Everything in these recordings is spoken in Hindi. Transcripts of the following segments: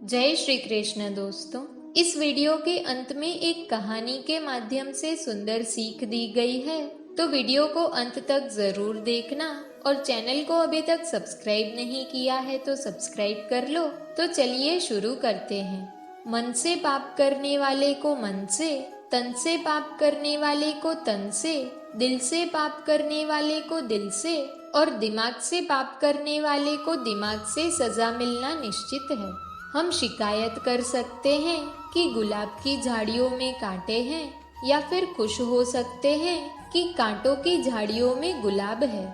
जय श्री कृष्ण दोस्तों। इस वीडियो के अंत में एक कहानी के माध्यम से सुंदर सीख दी गई है, तो वीडियो को अंत तक जरूर देखना और चैनल को अभी तक सब्सक्राइब नहीं किया है तो सब्सक्राइब कर लो। तो चलिए शुरू करते हैं। मन से पाप करने वाले को मन से, तन से पाप करने वाले को तन से, दिल से पाप करने वाले को दिल से और दिमाग से पाप करने वाले को दिमाग से सजा मिलना निश्चित है। हम शिकायत कर सकते हैं कि गुलाब की झाड़ियों में कांटे हैं, या फिर खुश हो सकते हैं कि कांटों की झाड़ियों में गुलाब है।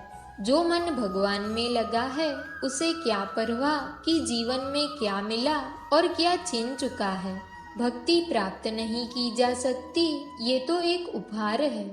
जो मन भगवान में लगा है उसे क्या परवाह कि जीवन में क्या मिला और क्या छिन चुका है। भक्ति प्राप्त नहीं की जा सकती, ये तो एक उपहार है।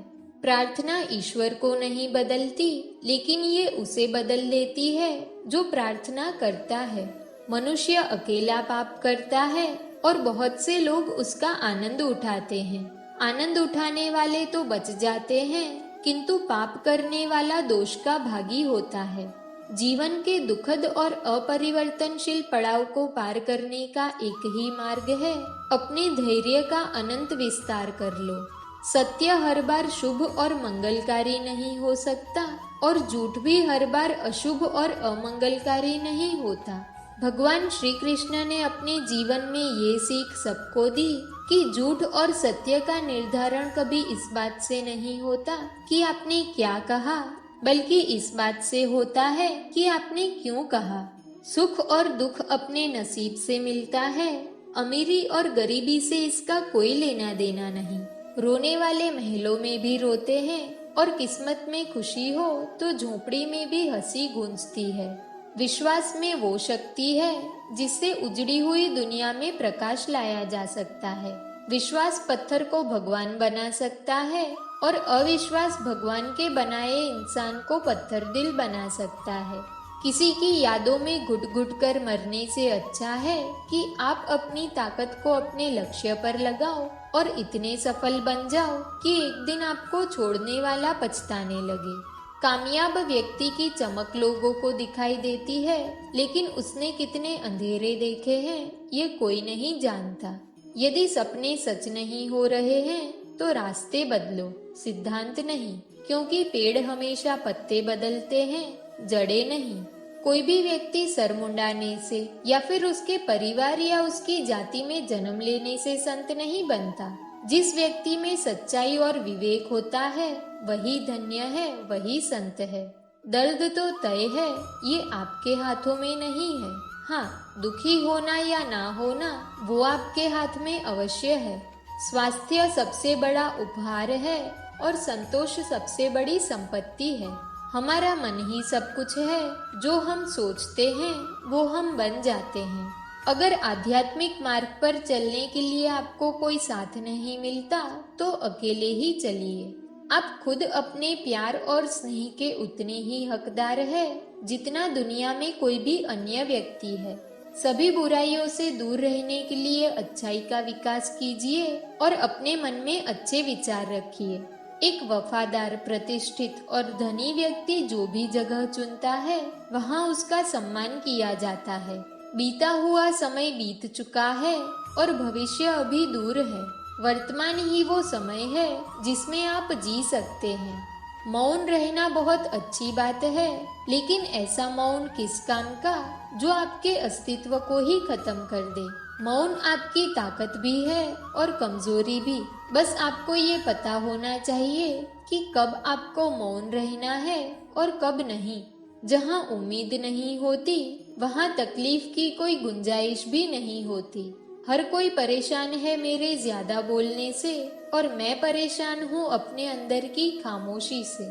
प्रार्थना ईश्वर को नहीं बदलती, लेकिन ये उसे बदल देती है जो प्रार्थना करता है। मनुष्य अकेला पाप करता है और बहुत से लोग उसका आनंद उठाते हैं। आनंद उठाने वाले तो बच जाते हैं, किंतु पाप करने वाला दोष का भागी होता है। जीवन के दुखद और अपरिवर्तनशील पड़ाव को पार करने का एक ही मार्ग है, अपने धैर्य का अनंत विस्तार कर लो। सत्य हर बार शुभ और मंगलकारी नहीं हो सकता और झूठ भी हर बार अशुभ और अमंगलकारी नहीं होता। भगवान श्री कृष्ण ने अपने जीवन में ये सीख सबको दी कि झूठ और सत्य का निर्धारण कभी इस बात से नहीं होता कि आपने क्या कहा, बल्कि इस बात से होता है कि आपने क्यों कहा। सुख और दुख अपने नसीब से मिलता है, अमीरी और गरीबी से इसका कोई लेना देना नहीं। रोने वाले महलों में भी रोते हैं और किस्मत में खुशी हो तो झोपड़ी में भी हंसी गूंजती है। विश्वास में वो शक्ति है जिससे उजड़ी हुई दुनिया में प्रकाश लाया जा सकता है। विश्वास पत्थर को भगवान बना सकता है और अविश्वास भगवान के बनाए इंसान को पत्थर दिल बना सकता है। किसी की यादों में घुट घुट कर मरने से अच्छा है कि आप अपनी ताकत को अपने लक्ष्य पर लगाओ और इतने सफल बन जाओ कि एक दिन आपको छोड़ने वाला पछताने लगे। कामयाब व्यक्ति की चमक लोगों को दिखाई देती है, लेकिन उसने कितने अंधेरे देखे हैं ये कोई नहीं जानता। यदि सपने सच नहीं हो रहे हैं तो रास्ते बदलो, सिद्धांत नहीं, क्योंकि पेड़ हमेशा पत्ते बदलते हैं, जड़ें नहीं। कोई भी व्यक्ति सर मुंडाने से या फिर उसके परिवार या उसकी जाति में जन्म लेने से संत नहीं बनता। जिस व्यक्ति में सच्चाई और विवेक होता है वही धन्य है, वही संत है। दर्द तो तय है, ये आपके हाथों में नहीं है। हाँ, दुखी होना या ना होना वो आपके हाथ में अवश्य है। स्वास्थ्य सबसे बड़ा उपहार है और संतोष सबसे बड़ी संपत्ति है। हमारा मन ही सब कुछ है, जो हम सोचते हैं वो हम बन जाते हैं। अगर आध्यात्मिक मार्ग पर चलने के लिए आपको कोई साथ नहीं मिलता तो अकेले ही चलिए। आप खुद अपने प्यार और स्नेह के उतने ही हकदार है जितना दुनिया में कोई भी अन्य व्यक्ति है। सभी बुराइयों से दूर रहने के लिए अच्छाई का विकास कीजिए और अपने मन में अच्छे विचार रखिए। एक वफादार, प्रतिष्ठित और धनी व्यक्ति जो भी जगह चुनता है वहाँ उसका सम्मान किया जाता है। बीता हुआ समय बीत चुका है और भविष्य अभी दूर है। वर्तमान ही वो समय है जिसमें आप जी सकते हैं। मौन रहना बहुत अच्छी बात है, लेकिन ऐसा मौन किस काम का जो आपके अस्तित्व को ही खत्म कर दे। मौन आपकी ताकत भी है और कमजोरी भी। बस आपको ये पता होना चाहिए कि कब आपको मौन रहना है और कब नहीं। जहाँ उम्मीद नहीं होती वहाँ तकलीफ की कोई गुंजाइश भी नहीं होती। हर कोई परेशान है मेरे ज्यादा बोलने से और मैं परेशान हूँ अपने अंदर की खामोशी से।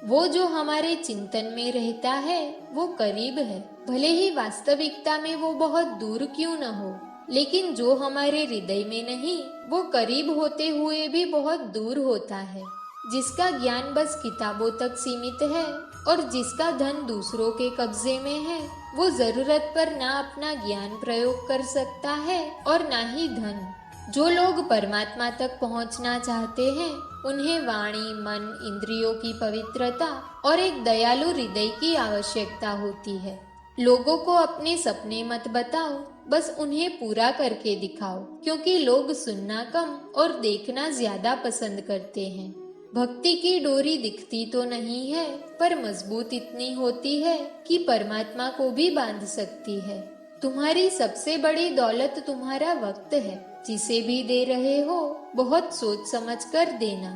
वो जो हमारे चिंतन में रहता है वो करीब है, भले ही वास्तविकता में वो बहुत दूर क्यों न हो। लेकिन जो हमारे हृदय में नहीं वो करीब होते हुए भी बहुत दूर होता है। जिसका ज्ञान बस किताबों तक सीमित है और जिसका धन दूसरों के कब्जे में है, वो जरूरत पर ना अपना ज्ञान प्रयोग कर सकता है और ना ही धन। जो लोग परमात्मा तक पहुंचना चाहते हैं उन्हें वाणी, मन, इंद्रियों की पवित्रता और एक दयालु हृदय की आवश्यकता होती है। लोगों को अपने सपने मत बताओ, बस उन्हें पूरा करके दिखाओ, क्योंकि लोग सुनना कम और देखना ज्यादा पसंद करते हैं। भक्ति की डोरी दिखती तो नहीं है, पर मजबूत इतनी होती है कि परमात्मा को भी बांध सकती है। तुम्हारी सबसे बड़ी दौलत तुम्हारा वक्त है। जिसे भी दे रहे हो बहुत सोच समझ कर देना।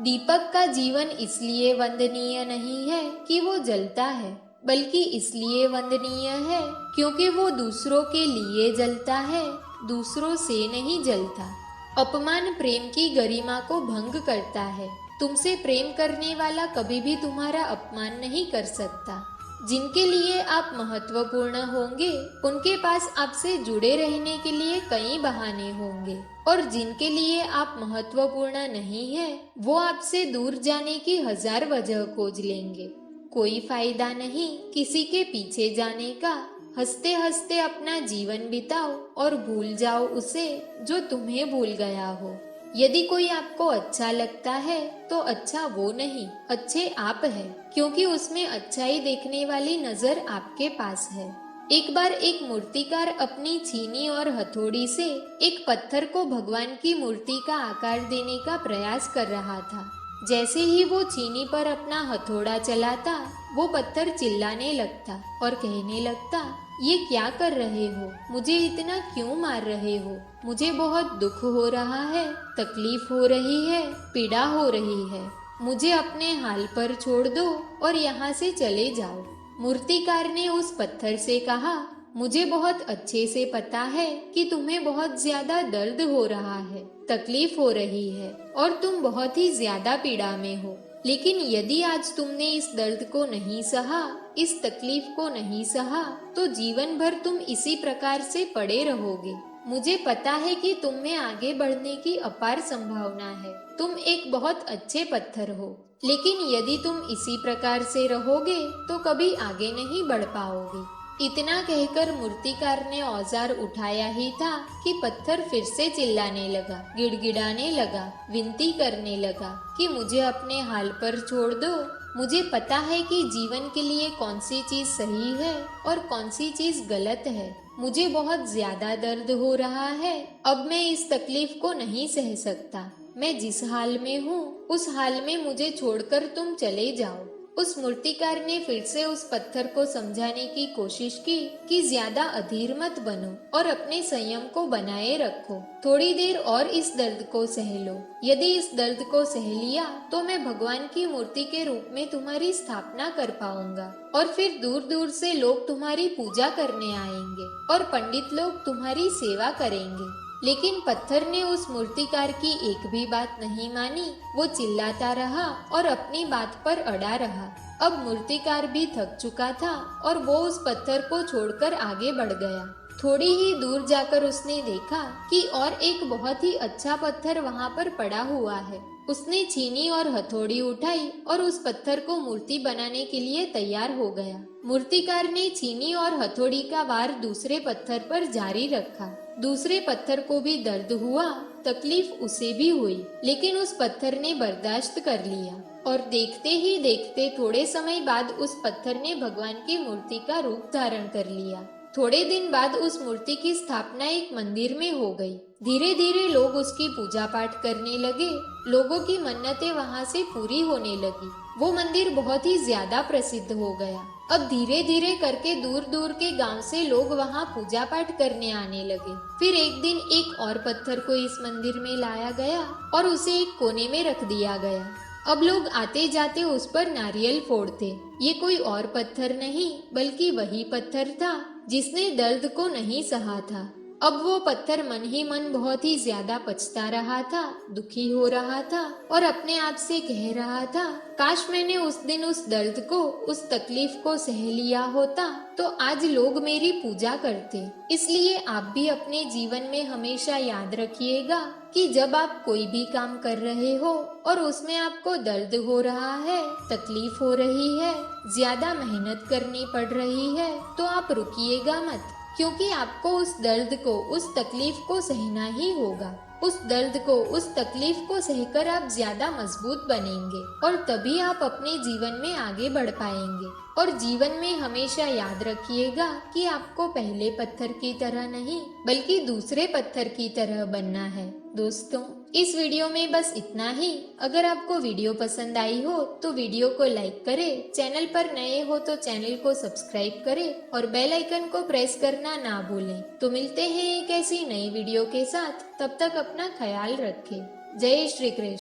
दीपक का जीवन इसलिए वंदनीय नहीं है कि वो जलता है, बल्कि इसलिए वंदनीय है क्योंकि वो दूसरों के लिए जलता है, दूसरों से नहीं जलता। अपमान प्रेम की गरिमा को भंग करता है। तुमसे प्रेम करने वाला कभी भी तुम्हारा अपमान नहीं कर सकता। जिनके लिए आप महत्वपूर्ण होंगे, उनके पास आपसे जुड़े रहने के लिए कई बहाने होंगे, और जिनके लिए आप महत्वपूर्ण नहीं हैं, वो आपसे दूर जाने की 1000 वजह खोज लेंगे। कोई फायदा नहीं किसी के पीछे जाने का। हंसते हंसते अपना जीवन बिताओ और भूल जाओ उसे जो तुम्हें भूल गया हो। यदि कोई आपको अच्छा लगता है तो अच्छा वो नहीं, अच्छे आप हैं, क्योंकि उसमें अच्छाई देखने वाली नजर आपके पास है। एक बार एक मूर्तिकार अपनी छीनी और हथौड़ी से एक पत्थर को भगवान की मूर्ति का आकार देने का प्रयास कर रहा था। जैसे ही वो छीनी पर अपना हथौड़ा चलाता, वो पत्थर चिल्लाने लगता और कहने लगता, ये क्या कर रहे हो? मुझे इतना क्यों मार रहे हो? मुझे बहुत दुख हो रहा है, तकलीफ हो रही है, पीड़ा हो रही है। मुझे अपने हाल पर छोड़ दो और यहाँ से चले जाओ। मूर्तिकार ने उस पत्थर से कहा, मुझे बहुत अच्छे से पता है कि तुम्हें बहुत ज्यादा दर्द हो रहा है, तकलीफ हो रही है और तुम बहुत ही ज्यादा पीड़ा में हो। लेकिन यदि आज तुमने इस दर्द को नहीं सहा, इस तकलीफ को नहीं सहा, तो जीवन भर तुम इसी प्रकार से पड़े रहोगे। मुझे पता है कि तुम में आगे बढ़ने की अपार संभावना है। तुम एक बहुत अच्छे पत्थर हो, लेकिन यदि तुम इसी प्रकार से रहोगे तो कभी आगे नहीं बढ़ पाओगे। इतना कहकर मूर्तिकार ने औजार उठाया ही था कि पत्थर फिर से चिल्लाने लगा, गिड़गिड़ाने लगा, विनती करने लगा कि मुझे अपने हाल पर छोड़ दो। मुझे पता है कि जीवन के लिए कौन सी चीज सही है और कौन सी चीज गलत है। मुझे बहुत ज्यादा दर्द हो रहा है। अब मैं इस तकलीफ को नहीं सह सकता। मैं जिस हाल में हूँ उस हाल में मुझे छोड़कर तुम चले जाओ। उस मूर्तिकार ने फिर से उस पत्थर को समझाने की कोशिश की कि ज्यादा अधीर मत बनो और अपने संयम को बनाए रखो। थोड़ी देर और इस दर्द को सह लो। यदि इस दर्द को सह लिया तो मैं भगवान की मूर्ति के रूप में तुम्हारी स्थापना कर पाऊंगा, और फिर दूर दूर से लोग तुम्हारी पूजा करने आएंगे और पंडित लोग तुम्हारी सेवा करेंगे। लेकिन पत्थर ने उस मूर्तिकार की एक भी बात नहीं मानी। वो चिल्लाता रहा और अपनी बात पर अड़ा रहा। अब मूर्तिकार भी थक चुका था और वो उस पत्थर को छोड़कर आगे बढ़ गया। थोड़ी ही दूर जाकर उसने देखा कि और एक बहुत ही अच्छा पत्थर वहाँ पर पड़ा हुआ है। उसने छीनी और हथौड़ी उठाई और उस पत्थर को मूर्ति बनाने के लिए तैयार हो गया। मूर्तिकार ने छीनी और हथौड़ी का वार दूसरे पत्थर पर जारी रखा। दूसरे पत्थर को भी दर्द हुआ, तकलीफ उसे भी हुई, लेकिन उस पत्थर ने बर्दाश्त कर लिया और देखते ही देखते थोड़े समय बाद उस पत्थर ने भगवान की मूर्ति का रूप धारण कर लिया। थोड़े दिन बाद उस मूर्ति की स्थापना एक मंदिर में हो गई। धीरे धीरे लोग उसकी पूजा पाठ करने लगे। लोगों की मन्नतें वहाँ से पूरी होने लगी। वो मंदिर बहुत ही ज्यादा प्रसिद्ध हो गया। अब धीरे धीरे करके दूर दूर के गांव से लोग वहाँ पूजा पाठ करने आने लगे। फिर एक दिन एक और पत्थर को इस मंदिर में लाया गया और उसे एक कोने में रख दिया गया। अब लोग आते जाते उस पर नारियल फोड़ते। ये कोई और पत्थर नहीं, बल्कि वही पत्थर था जिसने दर्द को नहीं सहा था। अब वो पत्थर मन ही मन बहुत ही ज्यादा पछता रहा था, दुखी हो रहा था और अपने आप से कह रहा था, काश मैंने उस दिन उस दर्द को, उस तकलीफ को सह लिया होता तो आज लोग मेरी पूजा करते। इसलिए आप भी अपने जीवन में हमेशा याद रखिएगा कि जब आप कोई भी काम कर रहे हो और उसमें आपको दर्द हो रहा है, तकलीफ हो रही है, ज्यादा मेहनत करनी पड़ रही है, तो आप रुकिएगा मत, क्योंकि आपको उस दर्द को, उस तकलीफ को सहना ही होगा। उस दर्द को, उस तकलीफ को सहकर आप ज्यादा मजबूत बनेंगे और तभी आप अपने जीवन में आगे बढ़ पाएंगे। और जीवन में हमेशा याद रखिएगा कि आपको पहले पत्थर की तरह नहीं बल्कि दूसरे पत्थर की तरह बनना है। दोस्तों, इस वीडियो में बस इतना ही। अगर आपको वीडियो पसंद आई हो तो वीडियो को लाइक करें, चैनल पर नए हो तो चैनल को सब्सक्राइब करें और बेल आइकन को प्रेस करना ना भूलें। तो मिलते हैं एक ऐसी नई वीडियो के साथ, तब तक अपना ख्याल रखें। जय श्री कृष्ण।